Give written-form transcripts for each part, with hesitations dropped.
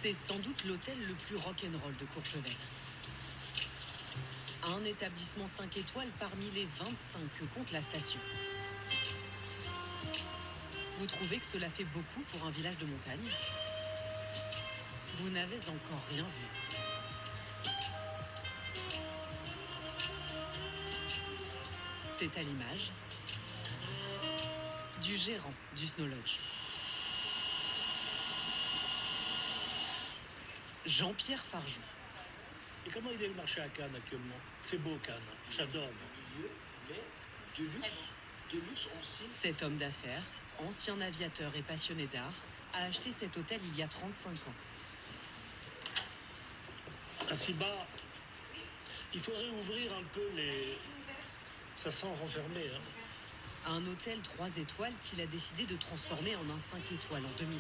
C'est sans doute l'hôtel le plus rock'n'roll de Courchevel. Un établissement 5 étoiles parmi les 25 que compte la station. Vous trouvez que cela fait beaucoup pour un village de montagne? Vous n'avez encore rien vu. C'est à l'image du gérant du Snow Lodge. Jean-Pierre Fargeon. Et comment il est le marché à Cannes actuellement? C'est beau Cannes, j'adore. Milieu, mais de luxe aussi. Cet homme d'affaires, ancien aviateur et passionné d'art, a acheté cet hôtel il y a 35 ans. À si bas, il faudrait ouvrir un peu les... Ça sent renfermé, hein. Un hôtel 3 étoiles qu'il a décidé de transformer en un 5 étoiles en 2020.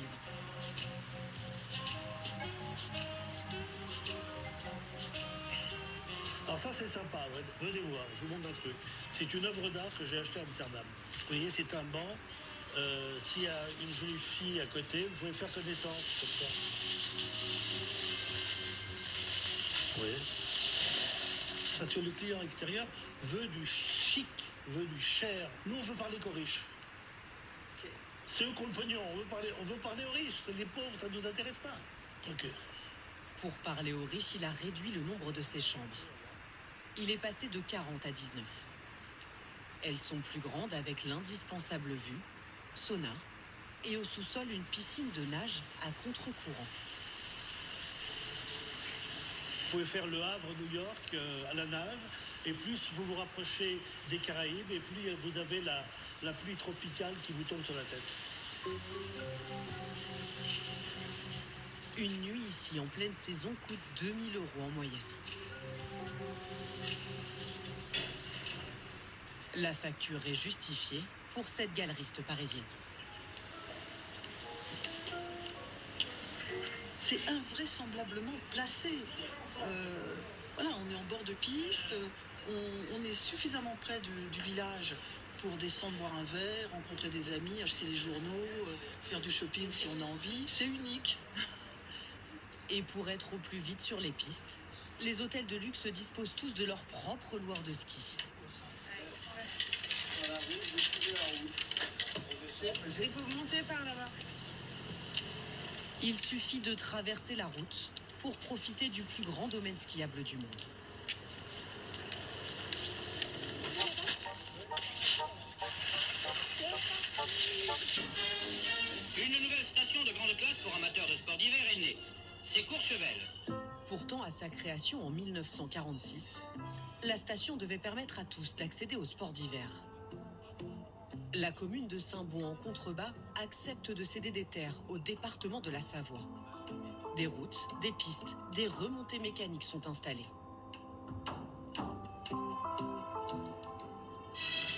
Alors ça c'est sympa, ouais. Venez voir, je vous montre un truc. C'est une œuvre d'art que j'ai achetée à Amsterdam. Vous voyez, c'est un banc. S'il y a une jolie fille à côté, vous pouvez faire connaissance comme ça. Vous voyez? Parce que le client extérieur veut du chic, veut du cher. Nous on veut parler qu'aux riches. Okay. C'est eux qui ont le pognon, on veut parler aux riches. Les pauvres, ça ne nous intéresse pas. Ok. Pour parler aux riches, il a réduit le nombre de ses chambres. Il est passé de 40 à 19. Elles sont plus grandes avec l'indispensable vue, sauna et au sous-sol une piscine de nage à contre-courant. Vous pouvez faire le Havre, New York à la nage, et plus vous vous rapprochez des Caraïbes, et plus vous avez la pluie tropicale qui vous tombe sur la tête. Une nuit ici en pleine saison coûte 2000 € en moyenne. La facture est justifiée pour cette galeriste parisienne. C'est invraisemblablement placé. Voilà, on est en bord de piste, on est suffisamment près du village pour descendre boire un verre, rencontrer des amis, acheter des journaux, faire du shopping si on a envie. C'est unique. Et pour être au plus vite sur les pistes, les hôtels de luxe disposent tous de leur propre loire de ski. Il faut monter par là-bas. Il suffit de traverser la route pour profiter du plus grand domaine skiable du monde. Une nouvelle station de grande classe pour amateurs de sport d'hiver est née. C'est Courchevel. Pourtant, à sa création en 1946, la station devait permettre à tous d'accéder au sport d'hiver. La commune de Saint-Bon en contrebas accepte de céder des terres au département de la Savoie. Des routes, des pistes, des remontées mécaniques sont installées.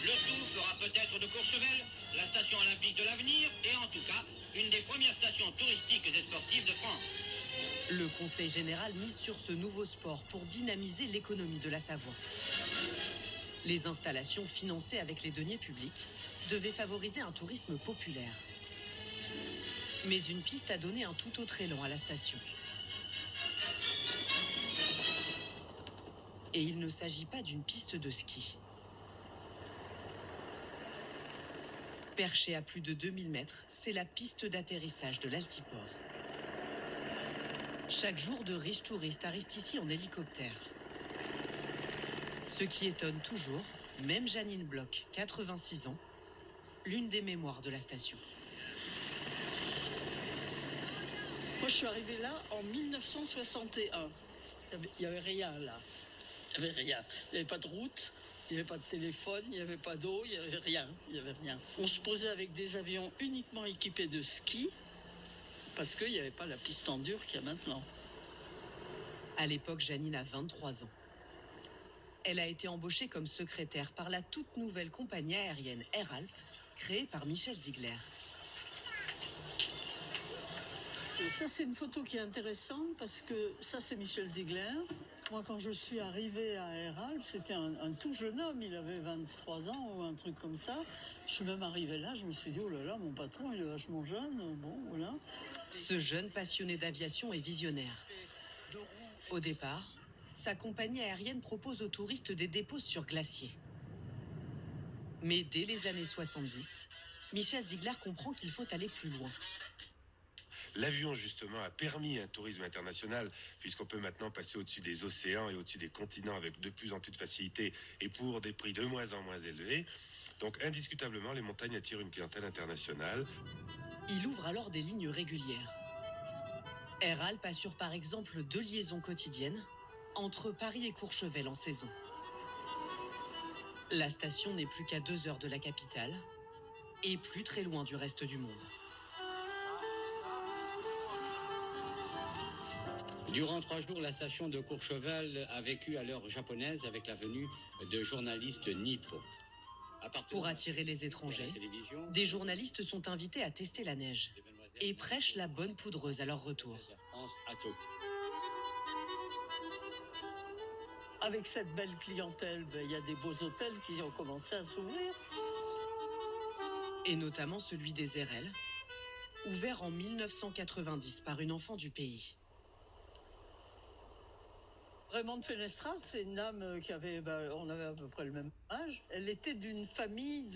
Le tout fera peut-être de Courchevel la station olympique de l'avenir et en tout cas une des premières stations touristiques et sportives de France. Le Conseil général mise sur ce nouveau sport pour dynamiser l'économie de la Savoie. Les installations financées avec les deniers publics devaient favoriser un tourisme populaire. Mais une piste a donné un tout autre élan à la station. Et il ne s'agit pas d'une piste de ski. Perchée à plus de 2000 mètres, c'est la piste d'atterrissage de l'Altiport. Chaque jour, de riches touristes arrivent ici en hélicoptère. Ce qui étonne toujours, même Janine Bloch, 86 ans, l'une des mémoires de la station. Moi, je suis arrivée là en 1961. Il n'y avait rien là. Il n'y avait rien. Il n'y avait pas de route, il n'y avait pas de téléphone, il n'y avait pas d'eau, il n'y avait rien. Il n'y avait rien. On se posait avec des avions uniquement équipés de ski parce qu'il n'y avait pas la piste en dur qu'il y a maintenant. À l'époque, Janine a 23 ans. Elle a été embauchée comme secrétaire par la toute nouvelle compagnie aérienne Air Alpes, créée par Michel Ziegler. Et ça, c'est une photo qui est intéressante parce que ça, c'est Michel Ziegler. Moi, quand je suis arrivée à Air Alpes, c'était un tout jeune homme. Il avait 23 ans ou un truc comme ça. Je suis même arrivée là, je me suis dit, oh là là, mon patron, il est vachement jeune. Bon, voilà. Ce jeune passionné d'aviation est visionnaire. Au départ, sa compagnie aérienne propose aux touristes des dépôts sur glacier. Mais dès les années 70, Michel Ziegler comprend qu'il faut aller plus loin. L'avion, justement, a permis un tourisme international, puisqu'on peut maintenant passer au-dessus des océans et au-dessus des continents avec de plus en plus de facilité et pour des prix de moins en moins élevés. Donc, indiscutablement, les montagnes attirent une clientèle internationale. Il ouvre alors des lignes régulières. Air Alpes assure par exemple 2 liaisons quotidiennes entre Paris et Courchevel en saison. La station n'est plus qu'à 2 heures de la capitale et plus très loin du reste du monde. Durant 3 jours, la station de Courchevel a vécu à l'heure japonaise avec la venue de journalistes nippons. Pour attirer les étrangers, des journalistes sont invités à tester la neige et prêchent la bonne poudreuse à leur retour. Avec cette belle clientèle, il y a des beaux hôtels qui ont commencé à s'ouvrir. Et notamment celui des Érelles, ouvert en 1990 par une enfant du pays. Raymond de Fenestras, c'est une dame qui avait, on avait à peu près le même âge. Elle était d'une famille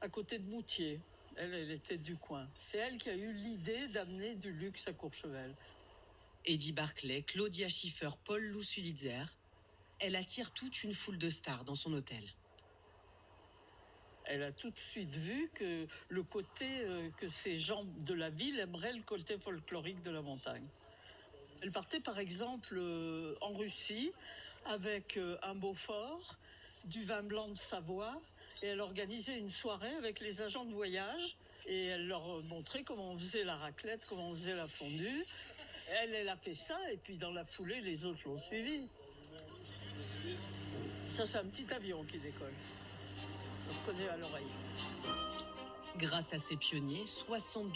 à côté de Moutier. Elle était du coin. C'est elle qui a eu l'idée d'amener du luxe à Courchevel. Eddie Barclay, Claudia Schiffer, Paul Lousulitzer, elle attire toute une foule de stars dans son hôtel. Elle a tout de suite vu que le côté que ces gens de la ville aimeraient le côté folklorique de la montagne. Elle partait par exemple en Russie avec un Beaufort, du vin blanc de Savoie, et elle organisait une soirée avec les agents de voyage et elle leur montrait comment on faisait la raclette, comment on faisait la fondue. Elle a fait ça et puis dans la foulée, les autres l'ont suivi. Ça, c'est un petit avion qui décolle. On reconnaît à l'oreille. Grâce à ces pionniers, 72